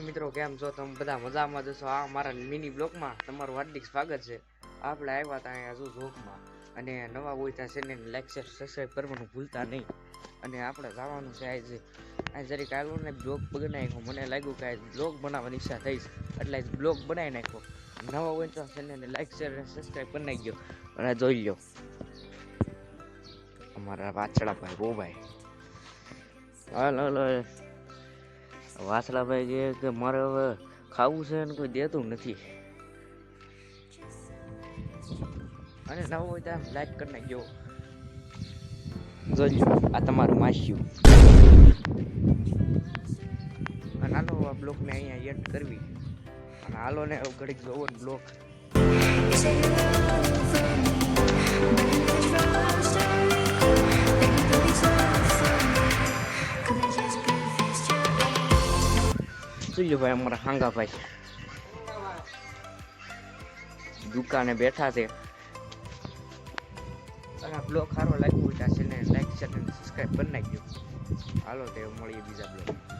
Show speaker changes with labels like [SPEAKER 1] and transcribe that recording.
[SPEAKER 1] મિત્રો કેમ છો તમે બધા મજામાં જશો? આ મારા મિની બ્લોગમાં તમારું હાર્દિક સ્વાગત છે. આપણે આવ્યા હતા અહીંયા જો બ્લોગમાં, અને નવા હોય ત્યાં ચેનલને લાઈક શેર સબસ્ક્રાઈબ કરવાનું ભૂલતા નહીં. અને આપણે જવાનું છે આજે જરીક આવું ને બ્લોગ બનાવ્યો, મને લાગ્યું કે બ્લોગ બનાવવાની ઈચ્છા થઈ છે એટલે બ્લોગ બનાવી નાખ્યો. નવા હોય તો ચેનલને લાઈક શેર સબસ્ક્રાઈબ કરી નાખજો. અને જોઈ લો અમારા વાછડા ભાઈ બહુ ભાઈ હલો વાસલાભાઈ કહે કે મારે હવે ખાવું છે ને કોઈ દેતું નથી. અને નવો હોય તો લાઈક કરી નાખજો. જોઈ આ તમારું માસ્યું. અને હાલો આ બ્લોકને અહીંયા એડ કરવી. અને હાલો ને ઘડીક જોવો ને બ્લોક. જોઈ ભાઈ અમારા હાંગા ભાઈ દુકાને બેઠા છે. અને બ્લોગ સારો લાગ્યો હોય તો ચેનલ લાઈક શેર અને સબસ્ક્રાઈબ કરી નાખજો. હાલો તે મળીએ બીજા બ્લોગ.